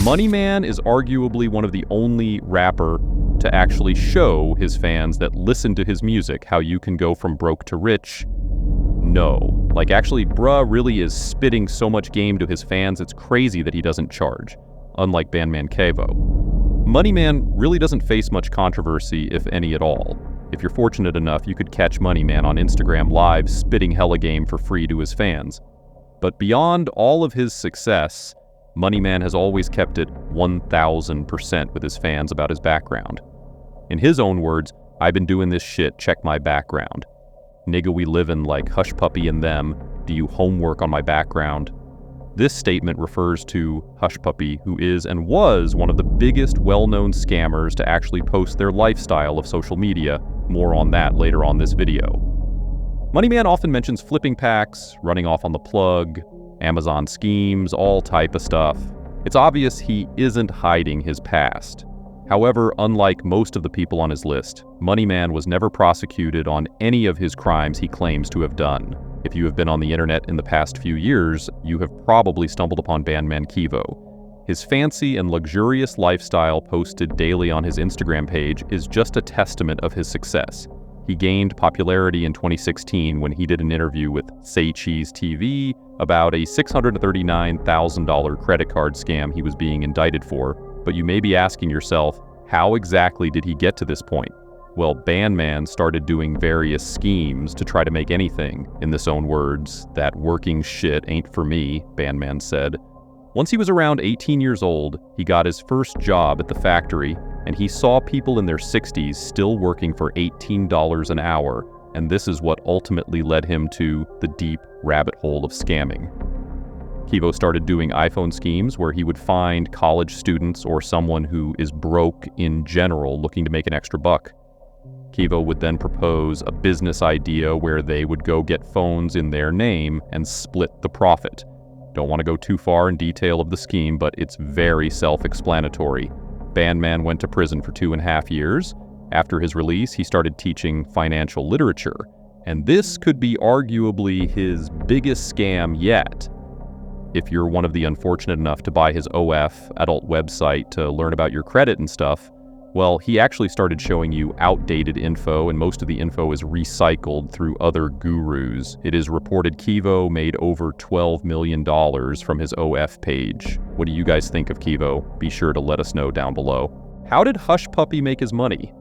Money Man is arguably one of the only rapper to actually show his fans that listen to his music how you can go from broke to rich. No. Like, actually, bruh really is spitting so much game to his fans, it's crazy that he doesn't charge, unlike Bandmankevo. Money Man really doesn't face much controversy, if any at all. If you're fortunate enough, you could catch Money Man on Instagram Live spitting hella game for free to his fans. But beyond all of his success, Money Man has always kept it 1000% with his fans about his background. In his own words, "I've been doing this shit, check my background. Nigga, we livin' like Hushpuppi and them, do you homework on my background?" This statement refers to Hushpuppi, who is and was one of the biggest well-known scammers to actually post their lifestyle of social media. More on that later on this video. Money Man often mentions flipping packs, running off on the plug, Amazon schemes, all type of stuff. It's obvious he isn't hiding his past. However, unlike most of the people on his list, Money Man was never prosecuted on any of his crimes he claims to have done. If you have been on the internet in the past few years, you have probably stumbled upon Bandmankevo. His fancy and luxurious lifestyle posted daily on his Instagram page is just a testament of his success. He gained popularity in 2016 when he did an interview with Say Cheese TV about a $639,000 credit card scam he was being indicted for. But you may be asking yourself, how exactly did he get to this point? Well, Bandman started doing various schemes to try to make anything. In his own words, "That working shit ain't for me," Bandman said. Once he was around 18 years old, he got his first job at the factory, and he saw people in their 60s still working for $18 an hour, and this is what ultimately led him to the deep rabbit hole of scamming. Kevo started doing iPhone schemes where he would find college students or someone who is broke in general looking to make an extra buck. Kevo would then propose a business idea where they would go get phones in their name and split the profit. Don't want to go too far in detail of the scheme, but it's very self-explanatory. Bandman went to prison for 2.5 years. After his release, he started teaching financial literature, and this could be arguably his biggest scam yet. If you're one of the unfortunate enough to buy his OF adult website to learn about your credit and stuff, well, he actually started showing you outdated info, and most of the info is recycled through other gurus. It is reported Kevo made over $12 million from his OF page. What do you guys think of Kevo? Be sure to let us know down below. How did Hushpuppi make his money?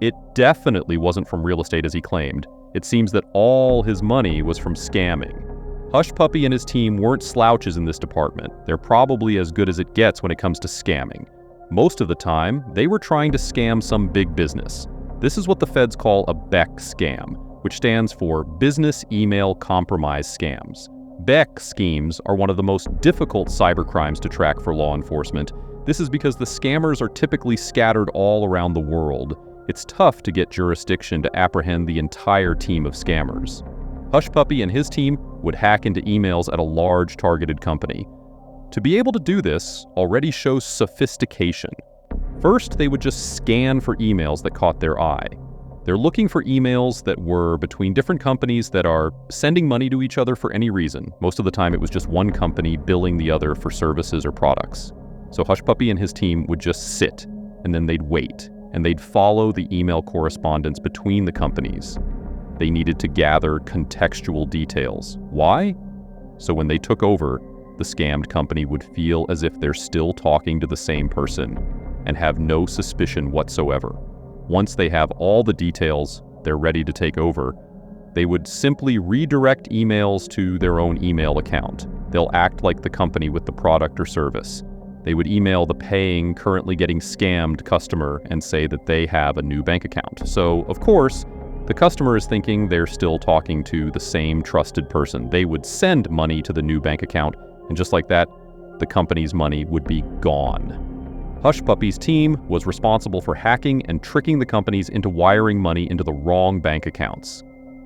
It definitely wasn't from real estate as he claimed. It seems that all his money was from scamming. Hushpuppi and his team weren't slouches in this department. They're probably as good as it gets when it comes to scamming. Most of the time, they were trying to scam some big business. This is what the feds call a BEC scam, which stands for Business Email Compromise Scams. BEC schemes are one of the most difficult cybercrimes to track for law enforcement. This is because the scammers are typically scattered all around the world. It's tough to get jurisdiction to apprehend the entire team of scammers. Hushpuppi and his team would hack into emails at a large targeted company. To be able to do this already shows sophistication. First, they would just scan for emails that caught their eye. They're looking for emails that were between different companies that are sending money to each other for any reason. Most of the time, it was just one company billing the other for services or products. So Hushpuppi and his team would just sit, and then they'd wait, and they'd follow the email correspondence between the companies. They needed to gather contextual details. Why? So when they took over, the scammed company would feel as if they're still talking to the same person and have no suspicion whatsoever. Once they have all the details, they're ready to take over. They would simply redirect emails to their own email account. They'll act like the company with the product or service. They would email the paying, currently getting scammed customer and say that they have a new bank account. So, of course, the customer is thinking they're still talking to the same trusted person. They would send money to the new bank account, and just like that, the company's money would be gone. Hushpuppi's team was responsible for hacking and tricking the companies into wiring money into the wrong bank accounts.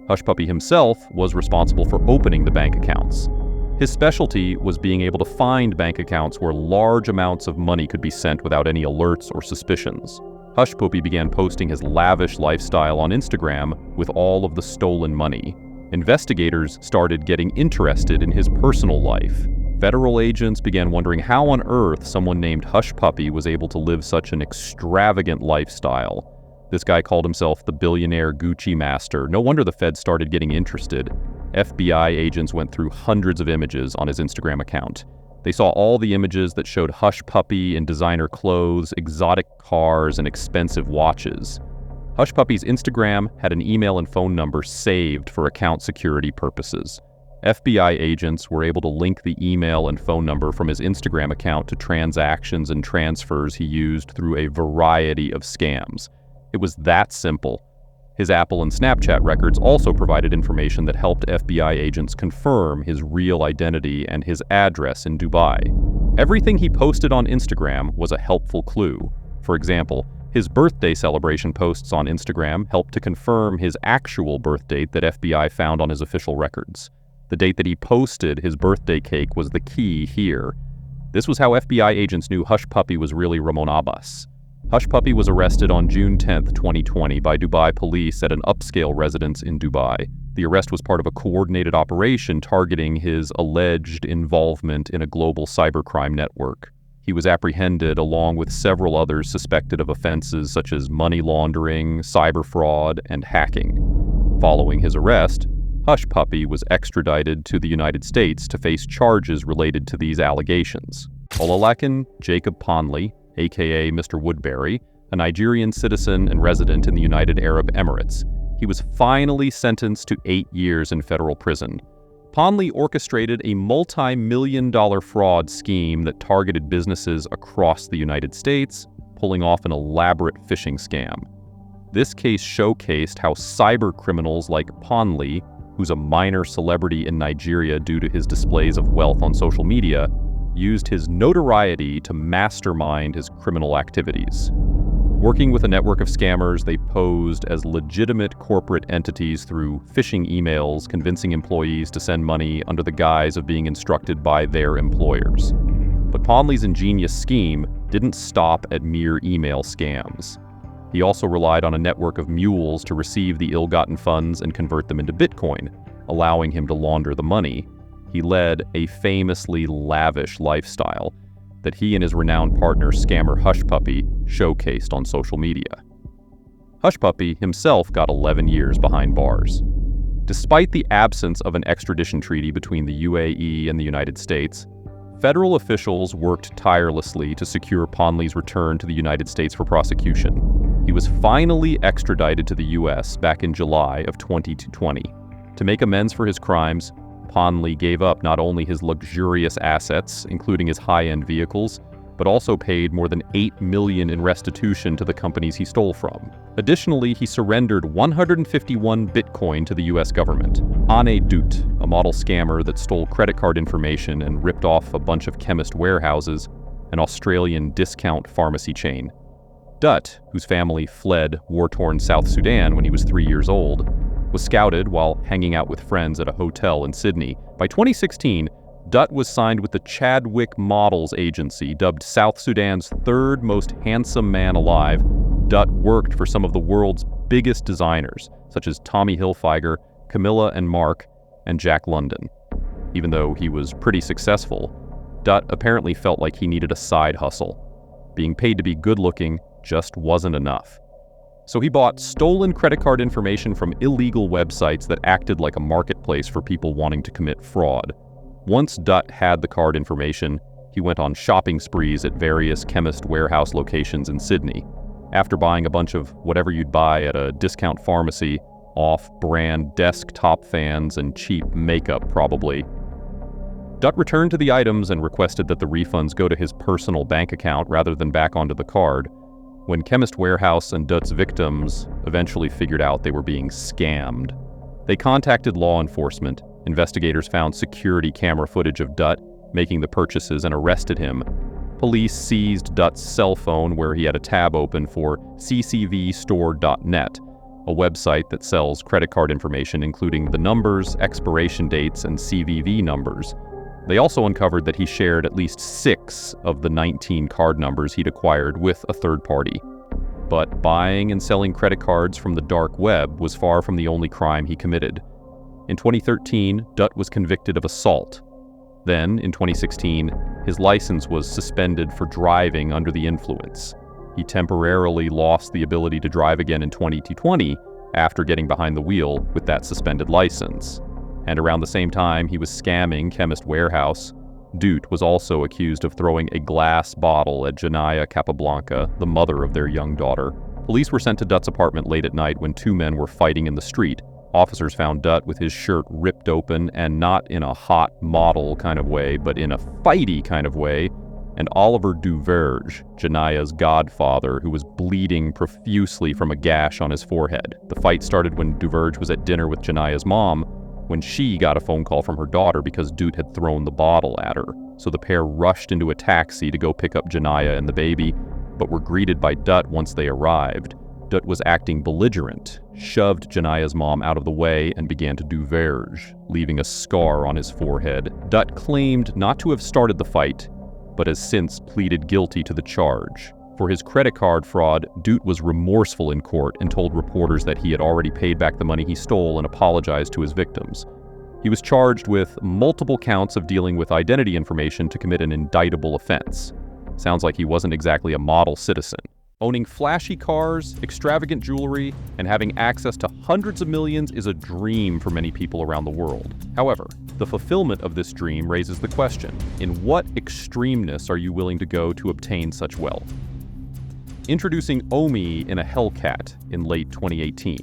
Hushpuppi himself was responsible for opening the bank accounts. His specialty was being able to find bank accounts where large amounts of money could be sent without any alerts or suspicions. Hushpuppi began posting his lavish lifestyle on Instagram with all of the stolen money. Investigators started getting interested in his personal life. Federal agents began wondering how on earth someone named Hushpuppi was able to live such an extravagant lifestyle. This guy called himself the billionaire Gucci master. No wonder the Fed started getting interested. FBI agents went through hundreds of images on his Instagram account. They saw all the images that showed Hushpuppi in designer clothes, exotic cars, and expensive watches. Hushpuppi's Instagram had an email and phone number saved for account security purposes. FBI agents were able to link the email and phone number from his Instagram account to transactions and transfers he used through a variety of scams. It was that simple. His Apple and Snapchat records also provided information that helped FBI agents confirm his real identity and his address in Dubai. Everything he posted on Instagram was a helpful clue. For example, his birthday celebration posts on Instagram helped to confirm his actual birth date that FBI found on his official records. The date that he posted his birthday cake was the key here. This was how FBI agents knew Hushpuppi was really Ramon Abbas. Hushpuppi was arrested on June 10, 2020 by Dubai police at an upscale residence in Dubai. The arrest was part of a coordinated operation targeting his alleged involvement in a global cybercrime network. He was apprehended along with several others suspected of offenses such as money laundering, cyber fraud, and hacking. Following his arrest, Hushpuppi was extradited to the United States to face charges related to these allegations. Olalekan Jacob Ponley, aka Mr. Woodberry, a Nigerian citizen and resident in the United Arab Emirates. He was finally sentenced to 8 years in federal prison. Ponley orchestrated a multi-million-dollar fraud scheme that targeted businesses across the United States, pulling off an elaborate phishing scam. This case showcased how cyber criminals like Ponley, who's a minor celebrity in Nigeria due to his displays of wealth on social media, used his notoriety to mastermind his criminal activities. Working with a network of scammers, they posed as legitimate corporate entities through phishing emails, convincing employees to send money under the guise of being instructed by their employers. But Ponley's ingenious scheme didn't stop at mere email scams. He also relied on a network of mules to receive the ill-gotten funds and convert them into Bitcoin, allowing him to launder the money. He led a famously lavish lifestyle that he and his renowned partner, scammer Hushpuppi, showcased on social media. Hushpuppi himself got 11 years behind bars. Despite the absence of an extradition treaty between the UAE and the United States, federal officials worked tirelessly to secure Ponley's return to the United States for prosecution. He was finally extradited to the U.S. back in July of 2020. To make amends for his crimes, Ponley gave up not only his luxurious assets, including his high-end vehicles, but also paid more than $8 million in restitution to the companies he stole from. Additionally, he surrendered 151 Bitcoin to the U.S. government. Ane Dut, a model scammer that stole credit card information and ripped off a bunch of chemist warehouses, an Australian discount pharmacy chain. Dut, whose family fled war-torn South Sudan when he was 3 years old, was scouted while hanging out with friends at a hotel in Sydney. By 2016, Dut was signed with the Chadwick Models Agency, dubbed South Sudan's third most handsome man alive. Dut worked for some of the world's biggest designers, such as Tommy Hilfiger, Camilla and Mark, and Jack London. Even though he was pretty successful, Dut apparently felt like he needed a side hustle. Being paid to be good-looking just wasn't enough. So he bought stolen credit card information from illegal websites that acted like a marketplace for people wanting to commit fraud. Once Dut had the card information, he went on shopping sprees at various chemist warehouse locations in Sydney. After buying a bunch of whatever you'd buy at a discount pharmacy, off-brand desktop fans and cheap makeup probably, Dut returned to the items and requested that the refunds go to his personal bank account rather than back onto the card. When Chemist Warehouse and Dut's victims eventually figured out they were being scammed, they contacted law enforcement. Investigators found security camera footage of Dut making the purchases and arrested him. Police seized Dut's cell phone where he had a tab open for ccvstore.net, a website that sells credit card information including the numbers, expiration dates, and CVV numbers. They also uncovered that he shared at least 6 of the 19 card numbers he'd acquired with a third party. But buying and selling credit cards from the dark web was far from the only crime he committed. In 2013, Dut was convicted of assault. Then, in 2016, his license was suspended for driving under the influence. He temporarily lost the ability to drive again in 2020 after getting behind the wheel with that suspended license. And around the same time he was scamming Chemist Warehouse, Dutt was also accused of throwing a glass bottle at Janaya Capablanca, the mother of their young daughter. Police were sent to Dutt's apartment late at night when two men were fighting in the street. Officers found Dutt with his shirt ripped open, and not in a hot model kind of way, but in a fighty kind of way, and Oliver Duverge, Janaya's godfather, who was bleeding profusely from a gash on his forehead. The fight started when Duverge was at dinner with Janaya's mom, when she got a phone call from her daughter because Dutt had thrown the bottle at her. So the pair rushed into a taxi to go pick up Janaya and the baby, but were greeted by Dutt once they arrived. Dutt was acting belligerent, shoved Janaya's mom out of the way, and began to Duverge, leaving a scar on his forehead. Dutt claimed not to have started the fight, but has since pleaded guilty to the charge. For his credit card fraud, Dutt was remorseful in court and told reporters that he had already paid back the money he stole and apologized to his victims. He was charged with multiple counts of dealing with identity information to commit an indictable offense. Sounds like he wasn't exactly a model citizen. Owning flashy cars, extravagant jewelry, and having access to hundreds of millions is a dream for many people around the world. However, the fulfillment of this dream raises the question, in what extremeness are you willing to go to obtain such wealth? Introducing Omi in a hellcat in late 2018.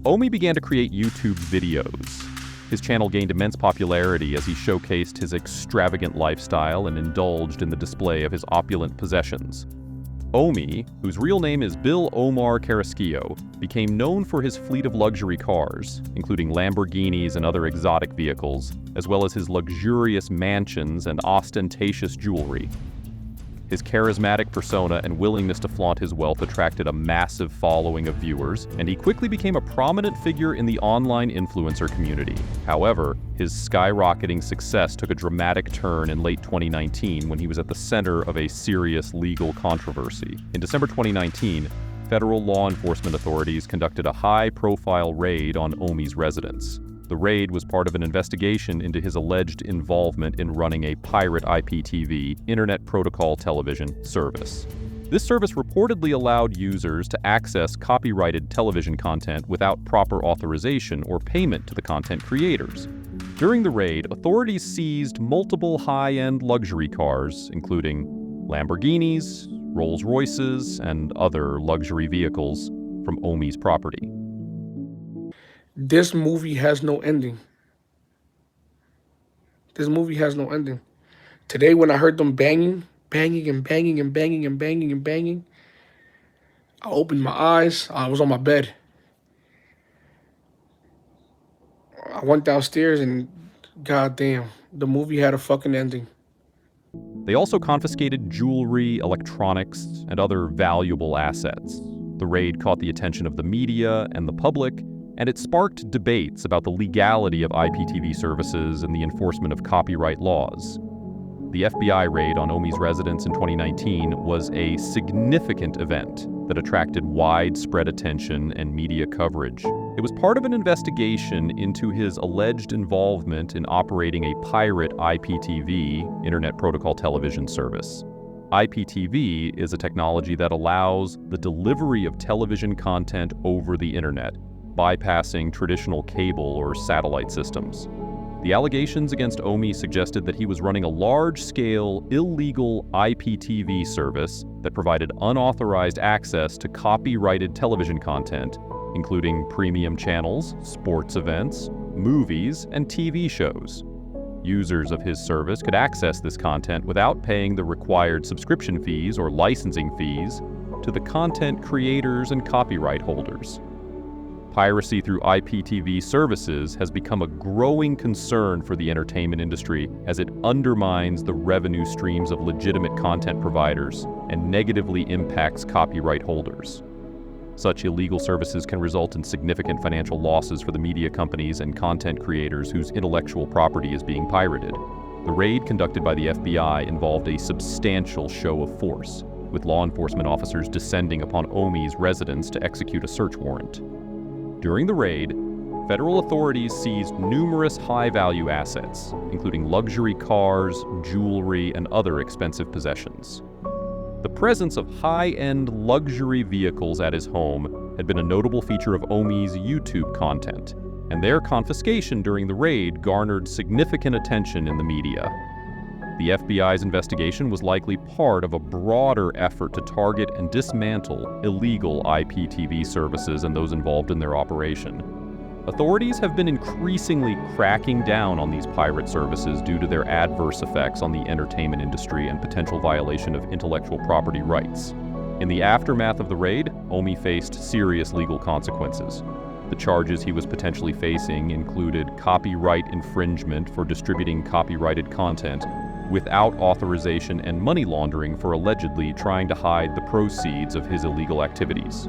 Omi began to create YouTube videos. His channel gained immense popularity as he showcased his extravagant lifestyle and indulged in the display of his opulent possessions. Omi, whose real name is Bill Omar Carrasquillo, became known for his fleet of luxury cars, including Lamborghinis and other exotic vehicles, as well as his luxurious mansions and ostentatious jewelry. His charismatic persona and willingness to flaunt his wealth attracted a massive following of viewers, and he quickly became a prominent figure in the online influencer community. However, his skyrocketing success took a dramatic turn in late 2019 when he was at the center of a serious legal controversy. In December 2019, federal law enforcement authorities conducted a high-profile raid on Omi's residence. The raid was part of an investigation into his alleged involvement in running a pirate IPTV, Internet Protocol Television, service. This service reportedly allowed users to access copyrighted television content without proper authorization or payment to the content creators. During the raid, authorities seized multiple high-end luxury cars, including Lamborghinis, Rolls-Royces, and other luxury vehicles from Omi's property. This movie has no ending. This movie has no ending. Today when I heard them banging, I opened my eyes. I was on my bed. I went downstairs and goddamn, the movie had a fucking ending. They also confiscated jewelry, electronics, and other valuable assets. The raid caught the attention of the media and the public, and it sparked debates about the legality of IPTV services and the enforcement of copyright laws. The FBI raid on Omi's residence in 2019 was a significant event that attracted widespread attention and media coverage. It was part of an investigation into his alleged involvement in operating a pirate IPTV, Internet Protocol Television service. IPTV is a technology that allows the delivery of television content over the internet, bypassing traditional cable or satellite systems. The allegations against Omi suggested that he was running a large-scale, illegal IPTV service that provided unauthorized access to copyrighted television content, including premium channels, sports events, movies, and TV shows. Users of his service could access this content without paying the required subscription fees or licensing fees to the content creators and copyright holders. Piracy through IPTV services has become a growing concern for the entertainment industry as it undermines the revenue streams of legitimate content providers and negatively impacts copyright holders. Such illegal services can result in significant financial losses for the media companies and content creators whose intellectual property is being pirated. The raid conducted by the FBI involved a substantial show of force, with law enforcement officers descending upon Omi's residence to execute a search warrant. During the raid, federal authorities seized numerous high-value assets, including luxury cars, jewelry, and other expensive possessions. The presence of high-end luxury vehicles at his home had been a notable feature of Omi's YouTube content, and their confiscation during the raid garnered significant attention in the media. The FBI's investigation was likely part of a broader effort to target and dismantle illegal IPTV services and those involved in their operation. Authorities have been increasingly cracking down on these pirate services due to their adverse effects on the entertainment industry and potential violation of intellectual property rights. In the aftermath of the raid, Omi faced serious legal consequences. The charges he was potentially facing included copyright infringement for distributing copyrighted content without authorization and money laundering for allegedly trying to hide the proceeds of his illegal activities.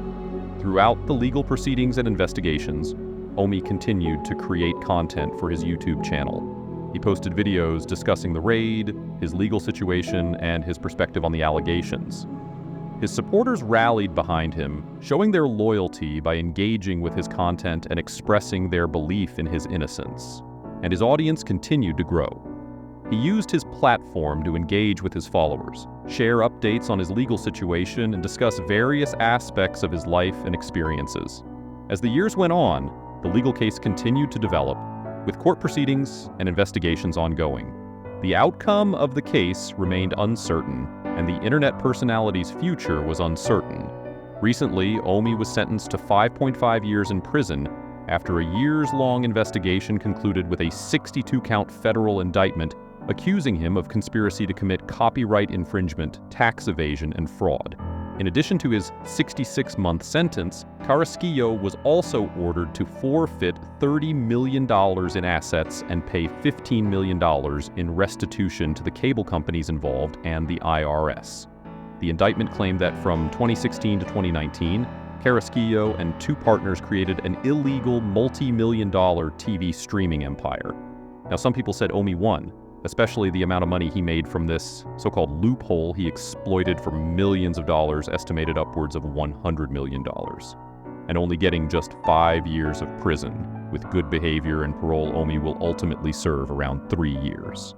Throughout the legal proceedings and investigations, Omi continued to create content for his YouTube channel. He posted videos discussing the raid, his legal situation, and his perspective on the allegations. His supporters rallied behind him, showing their loyalty by engaging with his content and expressing their belief in his innocence. And his audience continued to grow. He used his platform to engage with his followers, share updates on his legal situation, and discuss various aspects of his life and experiences. As the years went on, the legal case continued to develop, with court proceedings and investigations ongoing. The outcome of the case remained uncertain, and the internet personality's future was uncertain. Recently, Omi was sentenced to 5.5 years in prison after a years-long investigation concluded with a 62-count federal indictment accusing him of conspiracy to commit copyright infringement, tax evasion, and fraud. In addition to his 66-month sentence, Carrasquillo was also ordered to forfeit $30 million in assets and pay $15 million in restitution to the cable companies involved and the IRS. The indictment claimed that from 2016 to 2019, Carrasquillo and two partners created an illegal multi-million-dollar TV streaming empire. Now, some people said Omi won, especially the amount of money he made from this so-called loophole he exploited for millions of dollars, estimated upwards of $100 million. And only getting just 5 years of prison. With good behavior and parole, Omi will ultimately serve around 3 years.